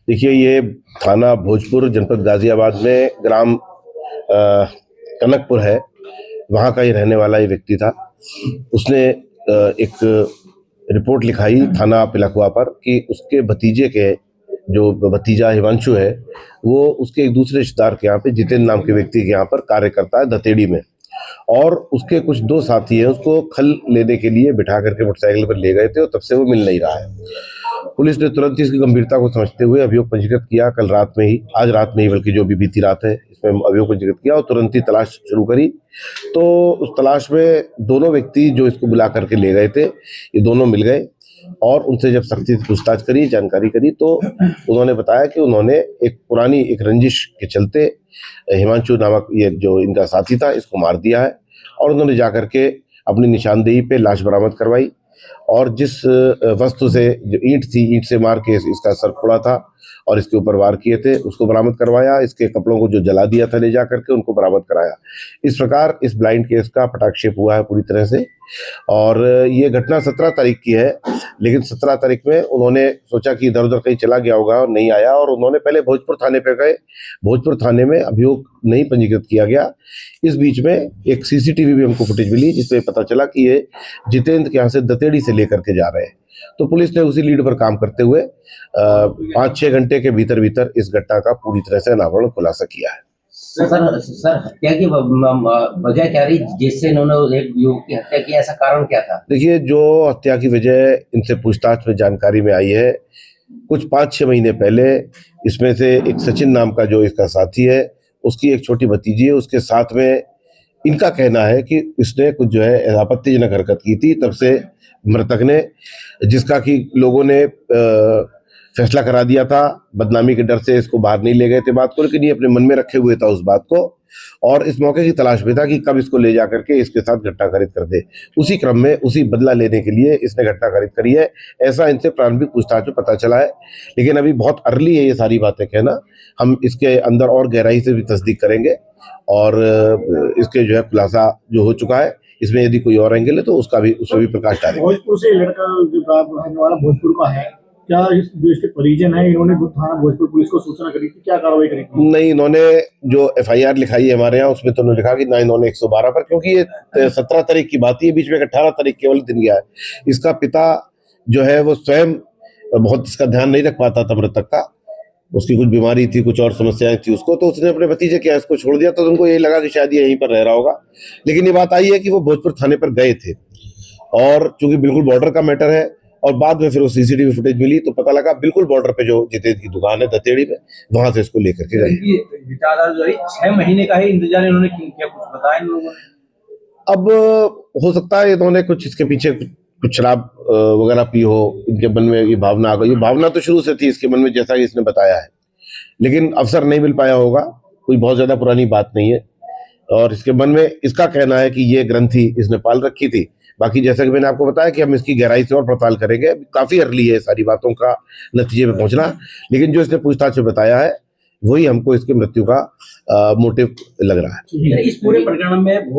देखिए, ये थाना भोजपुर जनपद गाजियाबाद में ग्राम कनकपुर है, वहाँ का ही रहने वाला ये व्यक्ति था। उसने एक रिपोर्ट लिखाई थाना पिलखुआ पर कि उसके भतीजे के जो भतीजा हिमांशु है, वो उसके एक दूसरे रिश्तेदार के यहाँ पे जितेंद्र नाम के व्यक्ति के यहाँ पर कार्य करता है दतेड़ी में, और उसके कुछ दो साथी हैं उसको खल लेने के लिए बिठा करके मोटरसाइकिल पर ले गए थे और तब से वो मिल नहीं रहा है। पुलिस ने तुरंत ही इसकी गंभीरता को समझते हुए अभियोग पंजीकृत किया। कल रात में ही, आज रात में ही बल्कि जो भी बीती रात है, इसमें अभियोग पंजीकृत किया और तुरंत ही तलाश शुरू करी। तो उस तलाश में दोनों व्यक्ति जो इसको बुला करके ले गए थे, ये दोनों मिल गए और उनसे जब सख्ती से पूछताछ करी, जानकारी करी, तो उन्होंने बताया कि उन्होंने एक पुरानी एक रंजिश के चलते हिमांशु नामक ये जो इनका साथी था इसको मार दिया है, और उन्होंने जाकर के अपनी निशानदेही पे लाश बरामद करवाई और जिस वस्तु से जो ईंट थी, ईंट से मार के इसका सर फोड़ा था और इसके ऊपर वार किए थे, उसको बरामद करवाया। इसके कपड़ों को जो जला दिया था ले जा करके उनको बरामद कराया। इस प्रकार इस ब्लाइंड केस का पटाक्षेप हुआ है पूरी तरह से। और ये घटना 17 तारीख की है, लेकिन 17 तारीख में उन्होंने सोचा कि इधर उधर कहीं चला गया होगा और नहीं आया, और उन्होंने पहले भोजपुर थाने पे गए। भोजपुर थाने में अभियोग नहीं पंजीकृत किया गया। इस बीच में एक सीसीटीवी भी हमको फुटेज मिली जिसमें पता चला कि ये जितेंद्र के यहाँ से दतेड़ी से लेकर के जा रहे हैं। तो पुलिस ने उसी लीड पर काम करते हुए 5-6 घंटे के भीतर भीतर इस घटना का पूरी तरह से अनावरण खुलासा किया है। सर हत्या की वजह क्या रही जिससे इन्होंने एक युवक की हत्या की, ऐसा कारण क्या था? देखिए, जो हत्या की वजह इनसे पूछताछ में जानकारी में आई है, कुछ 5-6 महीने पहले इसमें से एक सचिन नाम का जो इसका साथी है, उसकी एक छोटी भतीजी है, उसके साथ में इनका कहना है कि इसने कुछ जो है आपत्तिजनक हरकत की थी। तब से मृतक ने, जिसका कि लोगों ने फैसला करा दिया था, बदनामी के डर से इसको बाहर नहीं ले गए थे बात को, लेकिन ये अपने मन में रखे हुए था उस बात को, और इस मौके की तलाश में था कि कब इसको ले जा करके इसके साथ घटना कारित कर दे। उसी क्रम में उसी बदला लेने के लिए इसने घटना कारित करी है, ऐसा इनसे प्रारंभिक पूछताछ में पता चला है। लेकिन अभी बहुत अर्ली है ये सारी बातें कहना। हम इसके अंदर और गहराई से भी तस्दीक करेंगे और इसके जो है खुलासा जो हो चुका है, इसमें यदि कोई और एंगल है तो उसका भी, उसमें भी प्रकाश डालेंगे। भोजपुर से लड़का जो रहने वाला भोजपुर का है, क्या जो इसके परिजन है, इन्होंने थाना भोजपुर पुलिस को सूचना करी थी, क्या कार्रवाई करी थी? नहीं, इन्होंने जो FIR लिखाई है हमारे यहाँ, उसमें तो उन्होंने लिखा कि ना इन्होंने 112 पर, क्योंकि ये 17 तारीख की बात है, बीच में 18 तारीख केवल दिन गया है। इसका पिता जो है वो स्वयं बहुत इसका ध्यान नहीं रख पाता था मृतक का, उसकी कुछ बीमारी थी, कुछ और समस्याएं थी उसको, तो उसने अपने भतीजे के इसको छोड़ दिया। तो उनको यही लगा कि शायद ये यहीं पर रह रहा होगा, लेकिन ये बात आई है कि वो भोजपुर थाने पर गए थे, और चूंकि बिल्कुल बॉर्डर का मैटर है, और बाद में फिर वो CCTV फुटेज मिली तो पता लगा बिल्कुल बॉर्डर पे जो जितेंद्र की दुकान है दतेड़ी में, वहां से इसको लेकर के गए। 6 महीने का ही इंतजार इन्होंने किया, कुछ बताया इन लोगों ने? अब हो सकता है इन्होंने कुछ इसके पीछे कुछ शराब वगैरह पी हो, इनके मन में ये भावना आ गई। ये भावना तो शुरू से थी इसके मन में, जैसा कि इसने बताया है, लेकिन अवसर नहीं मिल पाया होगा। कोई बहुत ज्यादा पुरानी बात नहीं है, और इसके मन में इसका कहना है कि ये ग्रंथि इसने पाल रखी थी। बाकी जैसा कि मैंने आपको बताया कि हम इसकी गहराई से और पड़ताल करेंगे। काफी अर्ली है सारी बातों का नतीजे में पहुंचना, लेकिन जो इसने पूछताछ में बताया है वही हमको इसकी मृत्यु का मोटिव लग रहा है। इस पूरे प्रकरण में